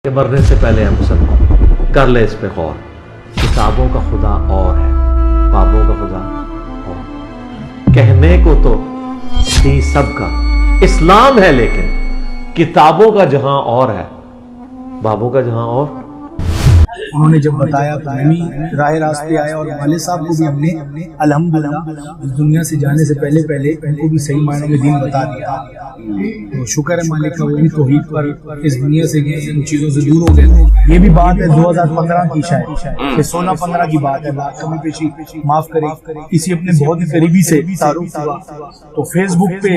कि मरने से पहले हम सब कर ले इस पे गौर। किताबों का खुदा और है, बाबों का खुदा और। कहने को तो ही सबका इस्लाम है, लेकिन किताबों का जहां और है, बाबों का जहां और। उन्होंने जब बताया तो मैं भी राह रास्ते आया और वाले साहब को भी हमने अल्हम्दुलिल्लाह इस दुनिया से जाने से पहले पहले उनको भी सही मायनों में दीन बता दिया। तो शुक्र है मालिक का, वो भी तौहीद पर इस दुनिया से गए, इन चीज़ों से दूर हो गए। ये भी बात है 2015 की, शायद 16-15 की बात है, बात कमी पेशी माफ करे। किसी अपने बहुत ही करीबी से तारुफ हुआ तो फेसबुक पे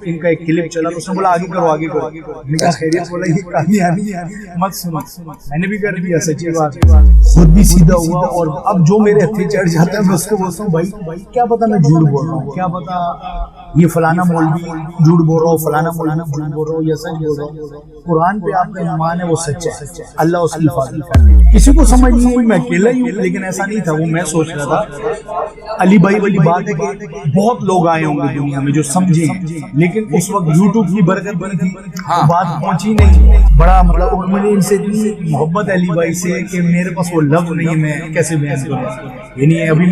इनका एक क्लिप चला तो उसने बोला आगे करो। मैंने कहा खैरियत? बोला ये कहानी मत सुनो। मैंने भी कर दिया, सच्ची बात, खुद भी सीधा हुआ। और अब जो मेरे हथे चढ़ जाता है मैं उसको बोलता हूँ भाई क्या पता मैं झूठ बोल रहा हूँ, क्या पता ये फलाना मौलवी झूठ बोल रहा हूँ, फलाना मौलाना झूठ बोल रहा हूँ या सच बोल रहा हूँ। कुरान पे आपका ईमान है वो सच्चा है, अल्लाह उसकी हिफाजत। किसी को समझ नहीं आई मैं अकेला ही हूँ, लेकिन ऐसा नहीं था। वो मैं सोच रहा था अली भाई वाली बात है कि बहुत लोग आए होंगे दुनिया में जो समझे, लेकिन उस वक्त यूट्यूब की बरकत बनी थी, बात पहुंची नहीं। बड़ा मतलब मुझे इनसे इतनी मोहब्बत अली भाई से कि मेरे पास वो लफ्ज नहीं है, मैं कैसे बयान करूं। यानी अभी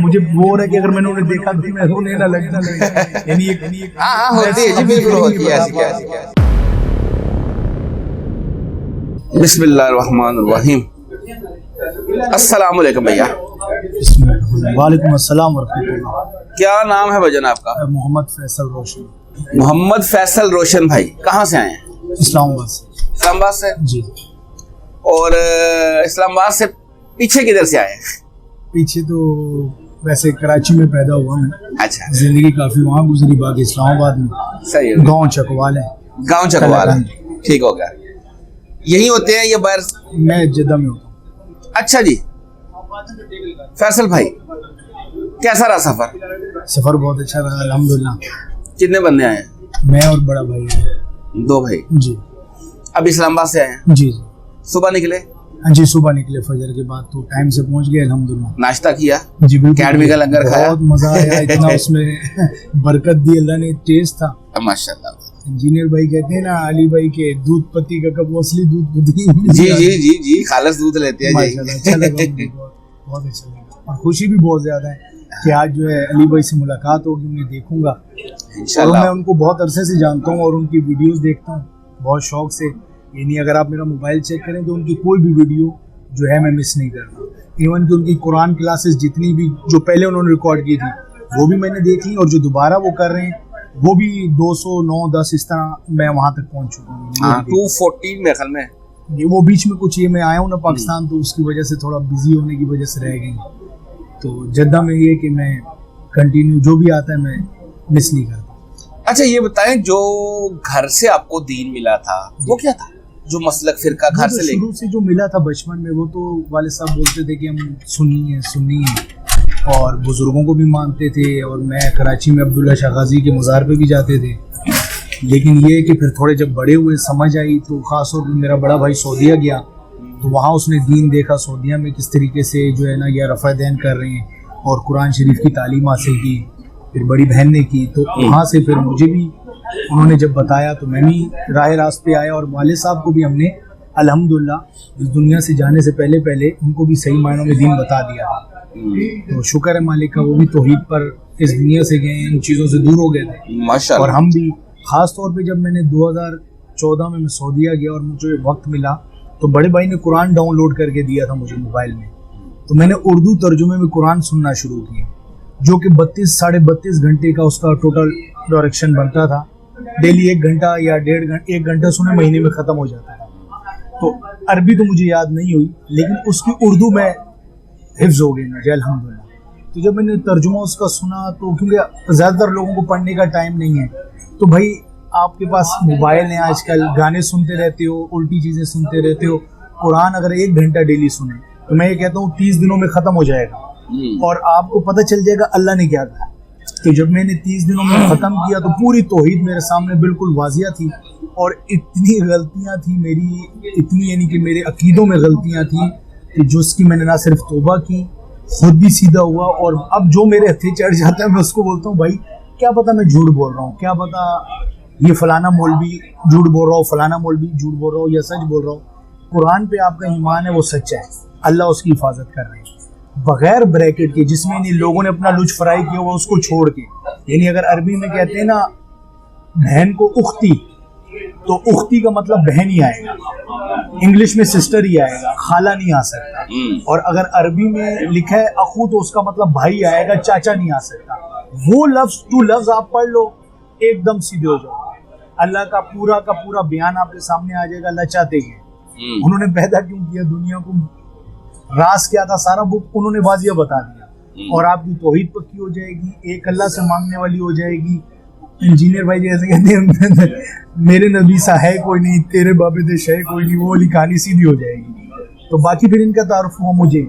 मुझे वो हो रहा है कि अगर मैंने उन्हें देखा तो मैं रोने ना लगता। यानी होती है जी, बिल्कुल होती है ऐसी। बिस्मिल्लाहिर्रहमानिर्रहीम। अस्सलाम वालेकुम भैया। वालेकुम अस्सलाम वरहमतुल्लाह। क्या नाम है भजन आपका? मोहम्मद फैसल रोशन। मोहम्मद फैसल रोशन भाई कहाँ से आए हैं? इस्लामाबाद से। इस्लामाबाद से जी। और इस्लामाबाद से पीछे किधर से आए हैं? पीछे तो वैसे कराची में पैदा हुआ मैं। अच्छा। जिंदगी काफी वहाँ गुजरी, बाकी इस्लामाबाद में सही है। गाँव चकवाल है। गाँव चकवाल है, ठीक हो गया। यही होते हैं ये बाहर? मैं जिद्दा में होता हूँ। अच्छा जी। फैसल भाई कैसा रहा सफर? सफर बहुत अच्छा रहा अल्हम्दुलिल्लाह। कितने बंदे आए हैं? मैं और बड़ा भाई है। 2 भाई। जी। अब इस्लामाबाद से आए हैं? जी। सुबह निकले? हाँ जी, सुबह निकले फजर के बाद, तो टाइम से पहुंच गए अल्हम्दुलिल्लाह। नाश्ता किया? जी बिल्कुल। अकेडमी का लंगर खाया? बहुत मजा आया, इतना उसमें बरकत दी अल्लाह ने, टेस्ट था माशाल्लाह। इंजीनियर भाई कहते हैं ना अली भाई के दूध पत्ती का कप, वो असली दूध पत्ती। जी खालस दूध लेते हैं जी। अच्छा लगा मुझे, बहुत अच्छा लगा। और खुशी भी बहुत ज्यादा है कि आज जो है अली भाई से मुलाकात होगी, उन्हें देखूंगा। और मैं उनको बहुत अरसे से जानता हूँ और उनकी वीडियोस देखता हूँ बहुत शौक से। यानी अगर आप मेरा मोबाइल चेक करें तो उनकी कोई भी वीडियो जो है मैं मिस नहीं करता। इवन कि उनकी कुरान क्लासेस जितनी भी जो पहले उन्होंने रिकॉर्ड की थी वो भी मैंने देख ली, और जो दोबारा वो कर रहे हैं वो भी 200, 9, 10 इस तरह मैं वहाँ तक पहुँच चुका हूँ। 214 मेरे ख्याल में ये वो बीच में कुछ, ये मैं आया हूँ ना पाकिस्तान, तो उसकी वजह से थोड़ा बिजी होने की वजह से रह गई। तो जद्दा में ये कि मैं कंटिन्यू जो भी आता है मैं मिस नहीं करता। अच्छा ये बताएं, जो घर से आपको दीन मिला था वो क्या था? जो मसलक फिरका घर से शुरू से जो मिला था बचपन में, वो तो वाले साहब बोलते थे कि हम सुन्नी हैं और बुजुर्गों को भी मानते थे। और मैं कराची में अब्दुल्ला शाह गाजी के मज़ार पे भी जाते थे। लेकिन ये कि फिर थोड़े जब बड़े हुए समझ आई, तो ख़ास तौर पर मेरा बड़ा भाई सऊदीया गया तो वहाँ उसने दीन देखा, सऊदीया में किस तरीके से जो है ना ये रफ़ा दैन कर रहे हैं और कुरान शरीफ की तालीम हासिल की। फिर बड़ी बहन ने की, तो वहाँ से फिर मुझे भी उन्होंने जब बताया तो मैं भी राह रास्ते आया। और वाले साहब को भी हमने अल्हम्दुलिल्लाह इस दुनिया से जाने से पहले पहले उनको भी सही मायनों में दीन बता दिया। तो शुक्र है मालिक का, वो भी तौहीद पर इस दुनिया से गए, इन चीज़ों से दूर हो गए थे माशाल्लाह। और हम भी ख़ास तौर पे जब मैंने 2014 में मैं सऊदीया गया और मुझे वक्त मिला तो बड़े भाई ने कुरान डाउनलोड करके दिया था मुझे मोबाइल में। तो मैंने उर्दू तर्जुमे में कुरान सुनना शुरू किया, जो कि 32-32.5 घंटे का उसका टोटल डायरेक्शन बनता था। डेली 1 घंटा या 1.5 घंटा सुने, महीने में ख़त्म हो जाता था। तो अरबी तो मुझे याद नहीं हुई, लेकिन उसकी उर्दू में हिफ्ज़ हो गई मुझे अल्हम्दुलिल्लाह। तो जब मैंने तर्जुमा उसका सुना, तो क्योंकि ज़्यादातर लोगों को पढ़ने का टाइम नहीं है, तो भाई आपके पास मोबाइल है आजकल, गाने सुनते रहते हो, उल्टी चीज़ें सुनते रहते हो। कुरान अगर 1 घंटा डेली सुने तो मैं ये कहता हूँ 30 दिनों में ख़त्म हो जाएगा और आपको पता चल जाएगा अल्लाह ने क्या कहा। तो जब मैंने 30 दिनों में ख़त्म किया तो पूरी तौहीद मेरे सामने बिल्कुल वाजिया थी। और इतनी गलतियाँ थी मेरी, इतनी यानी कि मेरे अकीदों में गलतियाँ थी कि जो उसकी मैंने ना सिर्फ तौबा की, खुद भी सीधा हुआ। और अब जो मेरे हथे चढ़ जाता है मैं उसको बोलता हूँ भाई क्या पता मैं झूठ बोल रहा हूँ, क्या पता ये फलाना मौलवी झूठ बोल रहा हूँ, फलाना मौलवी झूठ बोल रहा हूँ या सच बोल रहा हूँ। कुरान पे आपका ईमान है वो सच्चा है, अल्लाह उसकी हिफाजत कर रहे हैं बगैर ब्रैकेट के, जिसमें इन लोगों ने अपना लुच फ्राई किया हुआ उसको छोड़ के। यानी अगर अरबी में कहते हैं ना बहन को उख्ती, तो उख्ती का मतलब बहन ही आएगा, इंग्लिश में सिस्टर ही आएगा, खाला नहीं आ सकता। और अगर अरबी में लिखा है अखू तो उसका मतलब भाई आएगा, चाचा नहीं आ सकता। वो लफ्ज टू लफ्ज आप पढ़ लो, एकदम सीधे हो जाओ। अल्लाह का पूरा बयान आपके सामने आ जाएगा। अल्लाह चाहते हैं, उन्होंने पैदा क्यों किया दुनिया को, राज क्या था, सारा बुक उन्होंने वाजिया बता दिया। और आपकी तौहीद पक्की हो जाएगी, एक अल्लाह से मांगने वाली हो जाएगी। इंजीनियर भाई जैसे कहते हैं मेरे नबी सा है कोई नहीं, तेरे बाबे देश है कोई नहीं, वो वाली कहानी सीधी हो जाएगी। तो बाकी फिर इनका तारुफ हुआ मुझे,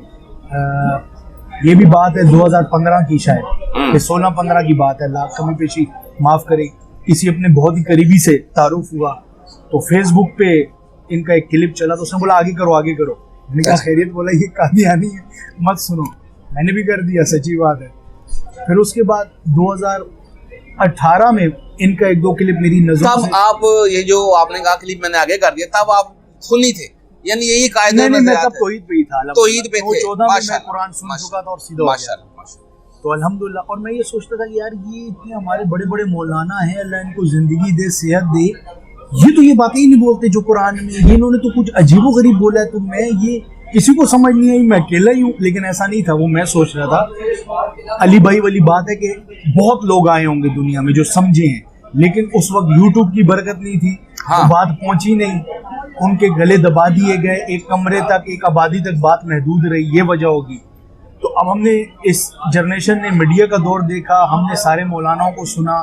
ये भी बात है 2015 की, शायद 16-15 की बात है, लाख कमी पेशी माफ करे। किसी अपने बहुत ही करीबी से तारुफ हुआ, तो फेसबुक पे इनका एक क्लिप चला, तो उसने बोला आगे करो आगे करो। मैंने कहा खैरियत, बोला ये कादियानी है मत सुनो। मैंने भी कर दिया, सच्ची बात है। फिर उसके बाद 2018 में इनका एक दो क्लिप मेरी नजर तब से, आप ये जो आपने कहा क्लिप मैंने आगे कर दिया, तब आप सुनी थे, यानी यही कायदे नहीं मैं तब तौहीद पे ही था। तौहीद पे थे। 14 में मैं कुरान सुन चुका था और सीधा हो गया। माशाल्लाह। तो अल्हम्दुलिल्लाह। और मैं ये सोचता था कि यार ये इतने हमारे बड़े बड़े मौलाना हैं, अल्लाह इनको जिंदगी दे, सेहत दे, ये तो ये बातें ही नहीं बोलते जो कुरान में, ये इन्होंने तो कुछ अजीबोगरीब बोला है। तो मैं ये किसी को समझ नहीं आई, मैं अकेला ही हूँ। लेकिन ऐसा नहीं था, वो मैं सोच रहा था अली भाई वाली बात है कि बहुत लोग आए होंगे दुनिया में जो समझे हैं, लेकिन उस वक्त यूट्यूब की बरकत नहीं थी। हाँ। तो बात पहुंची नहीं, उनके गले दबा दिए गए, एक कमरे तक, एक आबादी तक बात महदूद रही, ये वजह होगी। तो अब हमने इस जनरेशन ने मीडिया का दौर देखा, हमने सारे मौलानाओं को सुना,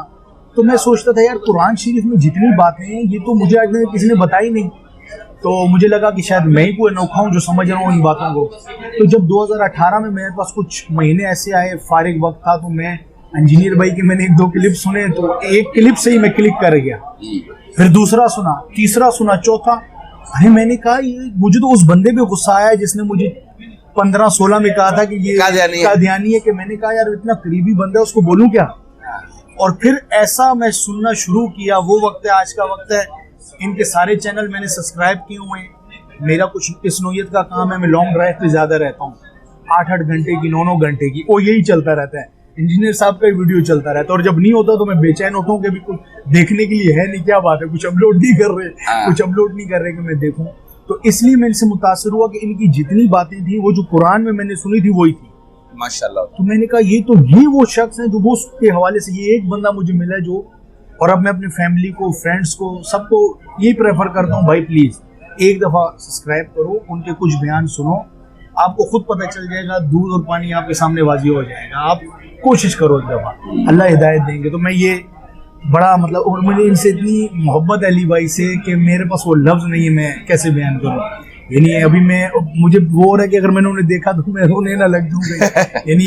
तो मैं सोचता था यार कुरान शरीफ में जितनी बातें हैं ये तो मुझे आज तक किसी ने बताई नहीं। तो मुझे लगा कि शायद मैं ही कोई अनोखा हूँ जो समझ रहा हूँ इन बातों को। तो जब 2018 में मेरे पास कुछ महीने ऐसे आए, फारिग वक्त था, तो मैं इंजीनियर भाई के मैंने एक दो क्लिप सुने, तो एक क्लिप से ही मैं क्लिक कर गया। फिर दूसरा सुना, तीसरा सुना, चौथा। अरे मैंने कहा ये, मुझे तो उस बंदे पे गुस्सा आया जिसने मुझे 15-16 में कहा था कि ये कादियानी है, कि मैंने कहा यार इतना करीबी बंदा है, उसको बोलूं क्या। और फिर ऐसा मैं सुनना शुरू किया। वो वक्त है, आज का वक्त है। इनके सारे चैनल मैंने सब्सक्राइब किए हुए हैं। मेरा कुछ इस नोयत का काम है, मैं लॉन्ग ड्राइव पे ज्यादा रहता हूँ, 8-8 घंटे की, 9-9 घंटे की, वो यही चलता रहता है। इंजीनियर साहब का ही वीडियो चलता रहता है, और जब नहीं होता तो मैं बेचैन होता हूँ कि अभी कुछ देखने के लिए है नहीं, क्या बात है, कुछ अपलोड नहीं कर रहे, कुछ अपलोड नहीं कर रहे कि मैं देखूँ। तो इसलिए मैं इनसे मुतासर हुआ कि इनकी जितनी बातें थी वो जो कुरान में मैंने सुनी थी वही थी माशाल्लाह। तो मैंने कहा ये वो शख्स हैं जो वो के हवाले से, ये एक बंदा मुझे मिला जो, और अब मैं अपनी फैमिली को, फ्रेंड्स को, सबको यही प्रेफर करता हूँ, भाई प्लीज एक दफा सब्सक्राइब करो, उनके कुछ बयान सुनो, आपको खुद पता चल जाएगा, दूध और पानी आपके सामने वाजी हो जाएगा। आप कोशिश करो एक दफा, अल्लाह हिदायत देंगे। तो मैं ये बड़ा मतलब, और मुझे इनसे इतनी मोहब्बत है अली भाई से कि मेरे पास वो लफ्ज नहीं है, मैं कैसे बयान करूँ। यानी अभी मुझे वो हो रहा है कि अगर मैंने उन्हें देखा तो मैं रोने ना लग जाऊंगा। यानी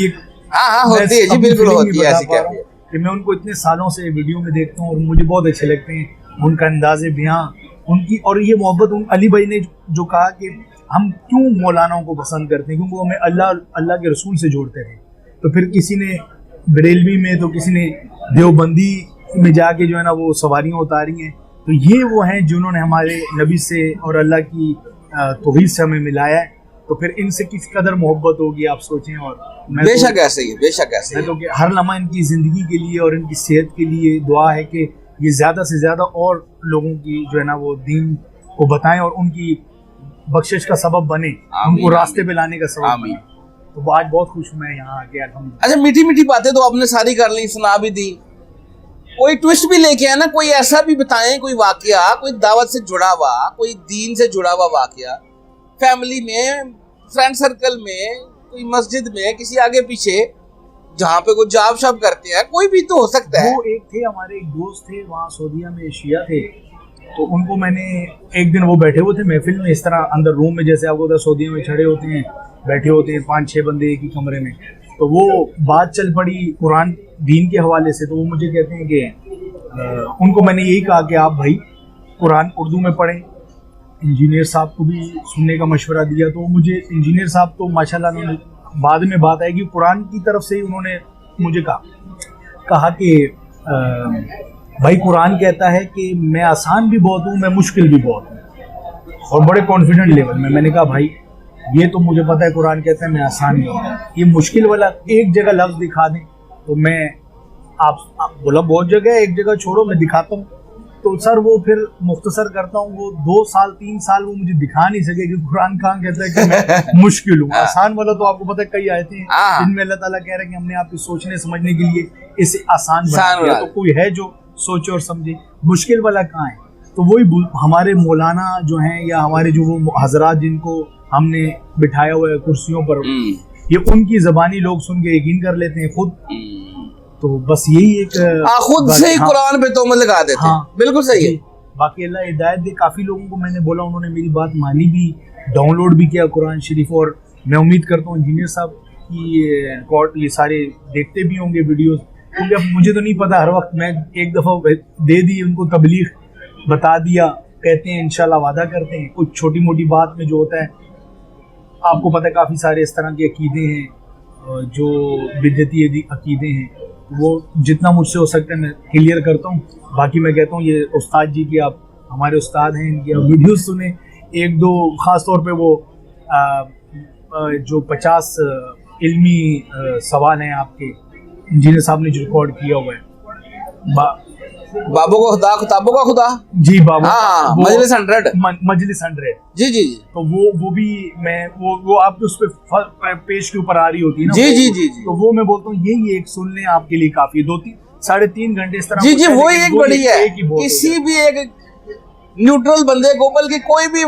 होती है जी, बिल्कुल होती है, ऐसी क्या है कि मैं उनको इतने सालों से वीडियो में देखता हूँ और मुझे बहुत अच्छे लगते हैं उनका अंदाज़े बयां, उनकी, और ये मोहब्बत। अली भाई ने जो कहा कि हम क्यों मौलानाओं को पसंद करते हैं, क्योंकि वो हमें अल्लाह के रसूल से जोड़ते रहे। तो फिर किसी ने बरेलवी में, तो किसी ने देवबंदी में जाके जो है ना वो सवारियाँ उतारी हैं। तो ये वो हैं जिन्होंने हमारे नबी से और अल्लाह की तौहीद से हमें मिलाया है। तो फिर इनसे किस कदर मोहब्बत होगी आप सोचें। और मैं बेशक ऐसे ही, बेशक ऐसे ही। मैं तो हर लम्हा इनकी ज़िंदगी के लिए और इनकी सेहत के लिए दुआ है कि ये ज़्यादा से ज़्यादा और लोगों की जो है ना वो दीन को बताएं और उनकी बख्शिश का सबब बने, उनको रास्ते पे लाने का सबब बने। तो आज बहुत खुश हूँ मैं यहाँ आके अल्हम्दुलिल्लाह। अच्छा, मीठी मीठी बातें तो आपने सारी कर ली, सुना भी दी, कोई ट्विस्ट भी लेके आए ना, कोई ऐसा भी बताएं, कोई वाकया, कोई दावत से जुड़ा हुआ, कोई दीन से जुड़ा हुआ वाकया, फैमिली में, फ्रेंड सर्कल में, कोई मस्जिद में, किसी आगे पीछे जहाँ पे कोई जाब शाब करते हैं, कोई भी तो हो सकता है। वो एक थे हमारे, एक दोस्त थे वहाँ सऊदीया में, शिया थे। तो उनको मैंने एक दिन, वो बैठे हुए थे महफिल में, इस तरह अंदर रूम में, जैसे आपको सऊदीया में छड़े होते हैं, बैठे होते हैं 5-6 बंदे एक ही कमरे में। तो वो बात चल पड़ी कुरान दीन के हवाले से। तो वो मुझे कहते हैं कि उनको मैंने यही कहा कि आप भाई कुरान उर्दू में पढ़ें। इंजीनियर साहब को भी सुनने का मशवरा दिया। तो मुझे इंजीनियर साहब तो माशाल्लाह उन्होंने, बाद में बात आएगी, कुरान की तरफ से ही उन्होंने मुझे कहा कि भाई कुरान कहता है कि मैं आसान भी बहुत हूँ, मैं मुश्किल भी बहुत हूँ। और बड़े कॉन्फिडेंट लेवल में। मैंने कहा भाई ये तो मुझे पता है कुरान कहता है मैं आसान नहीं हूँ, ये मुश्किल वाला एक जगह लफ्ज दिखा दें तो मैं आप बोला बहुत जगह है, एक जगह छोड़ो मैं दिखाता हूँ। तो सर वो फिर मुख्तसर करता हूँ, वो 2 साल 3 साल वो मुझे दिखा नहीं सके कि कुरान कहाँ कहता है कि मैं मुश्किल हूँ। आसान वाला तो आपको पता है कई आयतें हैं जिनमें अल्लाह ताला कह रहे हैं कि हमने आपके सोचने समझने के लिए इसे आसान बना दिया, तो कोई है जो सोचे और समझे। मुश्किल वाला कहाँ है? तो वही हमारे मौलाना जो हैं या हमारे जो वो हजरात जिनको हमने बिठाया हुआ है कुर्सियों पर, ये उनकी ज़बानी लोग सुन के यकीन कर लेते हैं खुद। तो बस यही एक खुद से ही कुरान पे तोहमत लगा देते हैं। बिल्कुल सही है। बाकी अल्लाह हिदायत दे। काफी लोगों को मैंने बोला, उन्होंने मेरी बात मानी भी, डाउनलोड भी किया कुरान शरीफ। और मैं उम्मीद करता हूँ इंजीनियर साहब की रिकॉर्ड ये सारे देखते भी होंगे वीडियोस, क्योंकि अब मुझे तो नहीं पता, हर वक्त मैं एक दफ़ा दे दी उनको तबलीग बता दिया, कहते हैं इंशाल्लाह वादा करते हैं। कुछ छोटी मोटी बात में जो होता है आपको पता है काफ़ी सारे इस तरह के अकीदे हैं जो बिदअती अकीदे हैं, वो जितना मुझसे हो सकता है मैं क्लियर करता हूँ। बाकी मैं कहता हूँ ये उस्ताद जी की, आप हमारे उस्ताद हैं, इनकी आप वीडियोस सुने। 1-2 ख़ास तौर पे वो जो 50 इल्मी सवाल हैं आपके, इंजीनियर साहब ने जो रिकॉर्ड किया हुआ है, बाबों का खुदा किताबों का खुदा, जी बाबा, हाँ, मजलिस 100 मजलिस 100 जी जी। तो वो भी मैं वो आपके उस पे पेज के ऊपर आ रही होती है ना, जी जी जी जी। तो वो मैं बोलता हूँ यही एक सुन लें आपके लिए काफी, 2-3-3.5 घंटे इस तरह जी जी। वो एक बड़ी है, किसी भी एक न्यूट्रल बंदे को, बल्कि कोई भी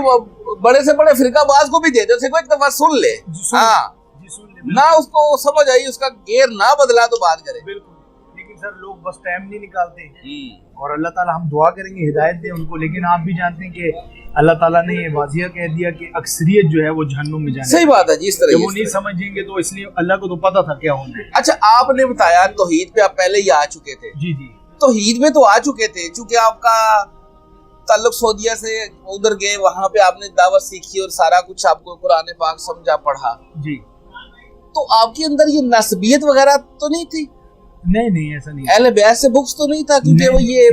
बड़े से बड़े फिरकाबाज को भी दे दो, एक दफा सुन ले, हाँ, ना उसको समझ आई, उसका गेर ना बदला तो बात करे। बिल्कुल। लेकिन सर लोग बस टाइम नहीं निकालते, और अल्लाह ताला, हम दुआ करेंगे हिदायत दे उनको, लेकिन आप भी जानते हैं कि अल्लाह ताला ने वाजिया कह दिया कि अक्सरियत जो है वो जहन्नुम में जाने। सही बात है जी। इस तरह वो नहीं समझेंगे तो इसलिए अल्लाह को तो पता था क्या होना है। अच्छा, आपने बताया तौहीद पे आप पहले ही आ चुके थे। जी जी, तौहीद में तो आ चुके थे, चूंकि आपका ताल्लुक सऊदीया से, उधर गए, वहां पे आपने दावत सीखी और सारा कुछ आपको कुरान पाक समझा पढ़ा जी, तो आपके अंदर ये नस्बियत वगैरह तो नहीं थी? नहीं ऐसा नहीं। अहले बैत से बुक्स तो नहीं था, क्योंकि वो ये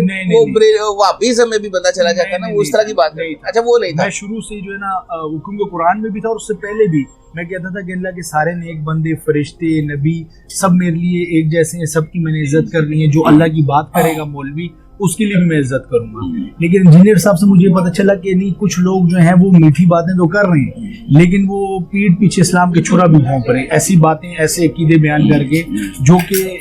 वो वापिस में भी बंदा चला जाता है ना, वो इस तरह की बात नहीं। अच्छा, वो नहीं था। मैं शुरू से जो है ना हुक्म कुरान में भी था, और उससे पहले भी मैं कहता था कि अल्लाह के सारे नेक बंदे, फरिश्ते, नबी सब मेरे लिए एक जैसे हैं, सबकी मैंने इज्जत करनी है। जो अल्लाह की बात करेगा मौलवी, उसके लिए भी मैं इज्जत करूंगा। लेकिन इंजीनियर साहब से मुझे पता चला कि नहीं, कुछ लोग जो हैं वो मीठी बातें तो कर रहे हैं, लेकिन वो पीठ पीछे इस्लाम के छुरा भी भोंक रहे हैं, ऐसी बातें, ऐसे अकीदे बयान करके जो कि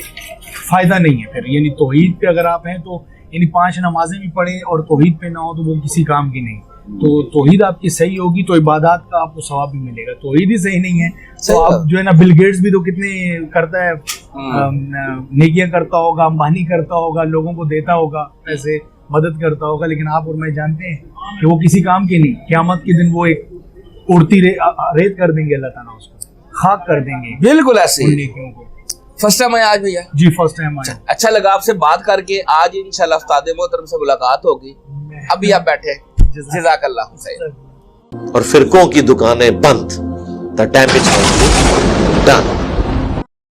फायदा नहीं है। फिर यानी तौहीद पे अगर आप हैं तो यानी 5 नमाजें भी पढ़ें और तौहीद पे ना हो तो वो किसी काम की नहीं। तो तौहीद आपकी सही होगी तो इबादत का आपको सवाब भी मिलेगा। तौहीद ही सही नहीं है तो आप जो है ना, बिल गेट्स भी तो कितने करता है, नेकियां करता होगा, अंबानी करता होगा, लोगों को देता होगा पैसे, मदद करता होगा, लेकिन आप और मैं जानते हैं कि वो किसी काम की नहीं। क़यामत के दिन वो एक उड़ती रेत कर देंगे, अल्लाह ताला उसको खाक कर देंगे। बिल्कुल ऐसे नेकियों को। फर्स्ट टाइम आया आज भैया? जी फर्स्ट टाइम आया। अच्छा लगा आपसे बात करके। आज इंशाल्लाह उस्ताद मोहतरम से मुलाकात होगी। अभी आप बैठे, जज़ाकल्लाह खैर। और फिरकों की दुकानें बंद, द डैमेज डन।